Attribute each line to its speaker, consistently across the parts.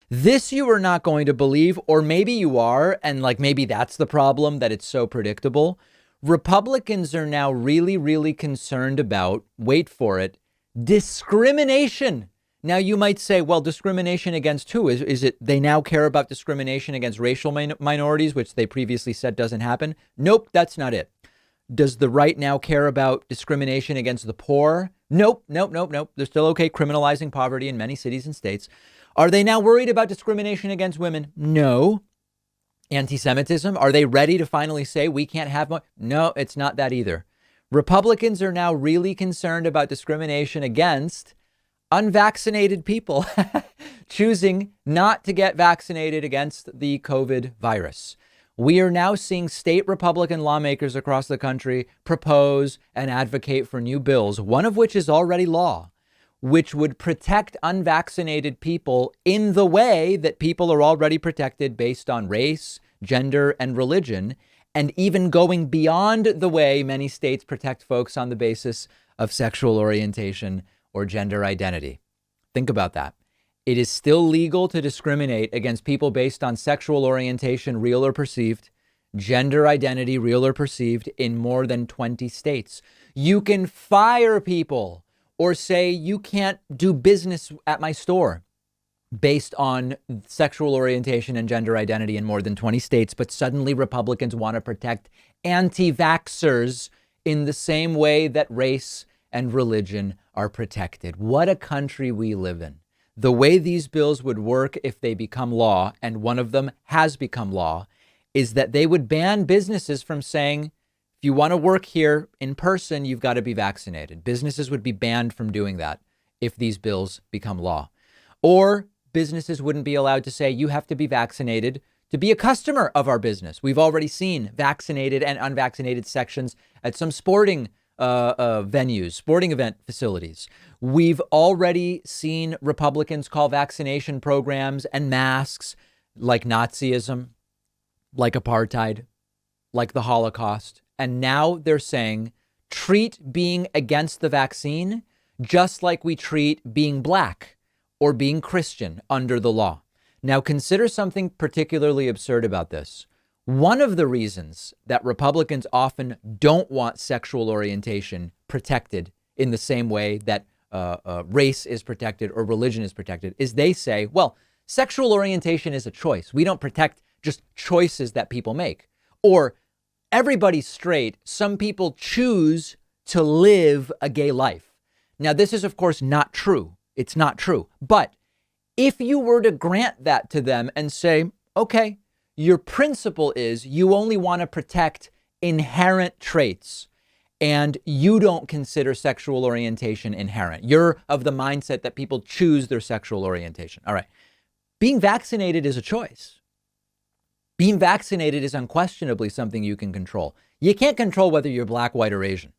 Speaker 1: This you are not going to believe, or maybe you are, and like maybe that's the problem, that it's so predictable. Republicans are now really, really concerned about, wait for it, discrimination. Now you might say, well, discrimination against who? Is it they now care about discrimination against racial minorities, which they previously said doesn't happen? Nope, that's not it. Does the right now care about discrimination against the poor? Nope, nope, nope, nope. They're still okay criminalizing poverty in many cities and states. Are they now worried about discrimination against women? No. Anti-Semitism? Are they ready to finally say we can't have more? No, it's not that either. Republicans are now really concerned about discrimination against unvaccinated people choosing not to get vaccinated against the COVID virus. We are now seeing state Republican lawmakers across the country propose and advocate for new bills, one of which is already law, which would protect unvaccinated people in the way that people are already protected based on race, gender, and religion, and even going beyond the way many states protect folks on the basis of sexual orientation or gender identity. Think about that. It is still legal to discriminate against people based on sexual orientation, real or perceived, gender identity, real or perceived, in more than 20 states. You can fire people or say you can't do business at my store based on sexual orientation and gender identity in more than 20 states. But suddenly Republicans want to protect anti-vaxxers in the same way that race and religion are protected. What a country we live in. The way these bills would work if they become law, and one of them has become law, is that they would ban businesses from saying, if you want to work here in person, you've got to be vaccinated. Businesses would be banned from doing that if these bills become law. Or businesses wouldn't be allowed to say you have to be vaccinated to be a customer of our business. We've already seen vaccinated and unvaccinated sections at some sporting venues, sporting event facilities. We've already seen Republicans call vaccination programs and masks like Nazism, like apartheid, like the Holocaust. And now they're saying treat being against the vaccine just like we treat being black or being Christian under the law. Now consider something particularly absurd about this. One of the reasons that Republicans often don't want sexual orientation protected in the same way that race is protected or religion is protected is they say, well, sexual orientation is a choice. We don't protect just choices that people make. Or everybody's straight. Some people choose to live a gay life. Now, this is, of course, not true. It's not true. But if you were to grant that to them and say, okay, your principle is you only want to protect inherent traits and you don't consider sexual orientation inherent. You're of the mindset that people choose their sexual orientation. All right. Being vaccinated is a choice. Being vaccinated is unquestionably something you can control. You can't control whether you're black, white, or Asian.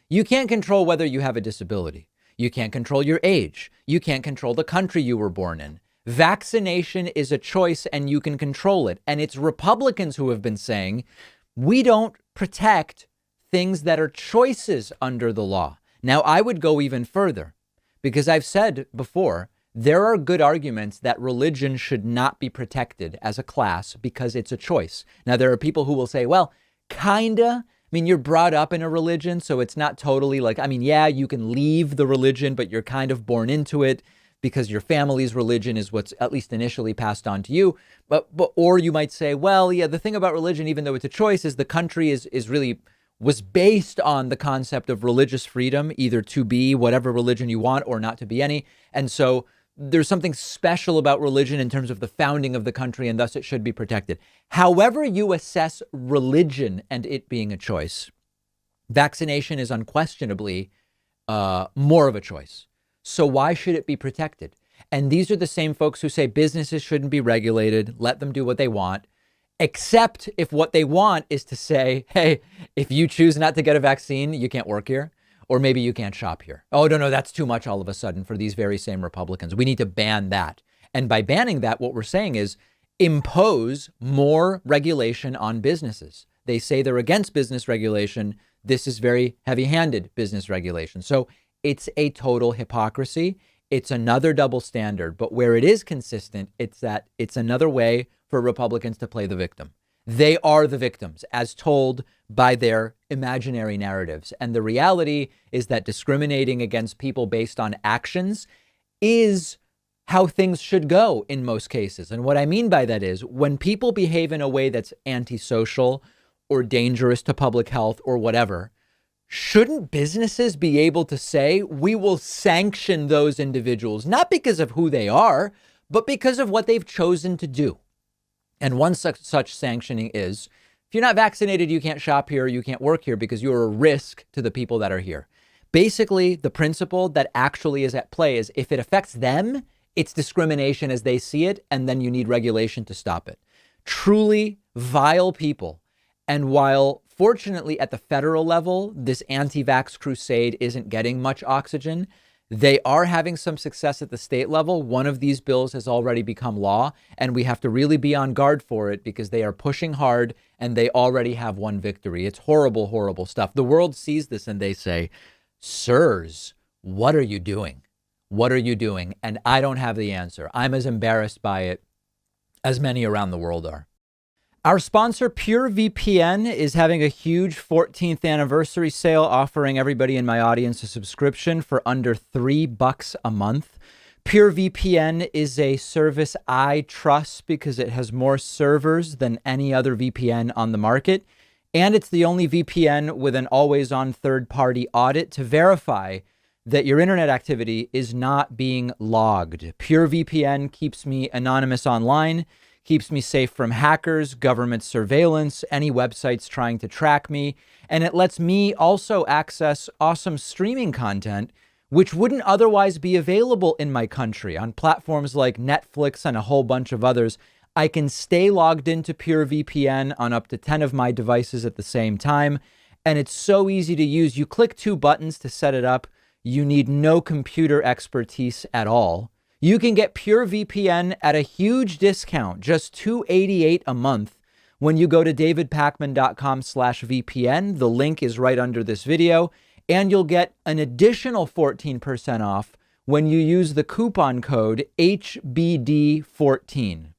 Speaker 1: You can't control whether you have a disability. You can't control your age. You can't control the country you were born in. Vaccination is a choice and you can control it. And it's Republicans who have been saying, we don't protect things that are choices under the law. Now, I would go even further because I've said before, there are good arguments that religion should not be protected as a class because it's a choice. Now, there are people who will say, well, kinda. I mean, you're brought up in a religion, so it's not totally like, I mean, yeah, you can leave the religion, but you're kind of born into it because your family's religion is what's at least initially passed on to you. But or you might say, well, yeah, the thing about religion, even though it's a choice, is the country is really was based on the concept of religious freedom, either to be whatever religion you want or not to be any. And so there's something special about religion in terms of the founding of the country, and thus it should be protected. However you assess religion and it being a choice, vaccination is unquestionably more of a choice. So why should it be protected? And these are the same folks who say businesses shouldn't be regulated, let them do what they want, except if what they want is to say, hey, if you choose not to get a vaccine, you can't work here. Or maybe you can't shop here. Oh, no, that's too much all of a sudden for these very same Republicans. We need to ban that. And by banning that, what we're saying is impose more regulation on businesses. They say they're against business regulation. This is very heavy-handed business regulation. So it's a total hypocrisy. It's another double standard. But where it is consistent, it's that it's another way for Republicans to play the victim. They are the victims, as told by their imaginary narratives. And the reality is that discriminating against people based on actions is how things should go in most cases. And what I mean by that is when people behave in a way that's antisocial or dangerous to public health or whatever, shouldn't businesses be able to say, we will sanction those individuals, not because of who they are, but because of what they've chosen to do? And one such sanctioning is, if you're not vaccinated, you can't shop here, you can't work here because you're a risk to the people that are here. Basically, the principle that actually is at play is if it affects them, it's discrimination as they see it, and then you need regulation to stop it. Truly vile people. And while fortunately at the federal level, this anti-vax crusade isn't getting much oxygen, they are having some success at the state level. One of these bills has already become law, and we have to really be on guard for it because they are pushing hard and they already have won victory. It's horrible, horrible stuff. The world sees this and they say, sirs, what are you doing? What are you doing? And I don't have the answer. I'm as embarrassed by it as many around the world are. Our sponsor, PureVPN, is having a huge 14th anniversary sale, offering everybody in my audience a subscription for under $3 a month. PureVPN is a service I trust because it has more servers than any other VPN on the market. And it's the only VPN with an always-on third-party audit to verify that your internet activity is not being logged. PureVPN keeps me anonymous online, keeps me safe from hackers, government surveillance, any websites trying to track me, and it lets me also access awesome streaming content, which wouldn't otherwise be available in my country on platforms like Netflix and a whole bunch of others. I can stay logged into PureVPN on up to 10 of my devices at the same time, and it's so easy to use. You click 2 buttons to set it up. You need no computer expertise at all. You can get PureVPN at a huge discount, just $288 a month, when you go to davidpakman.com/VPN. The link is right under this video, and you'll get an additional 14% off when you use the coupon code HBD14.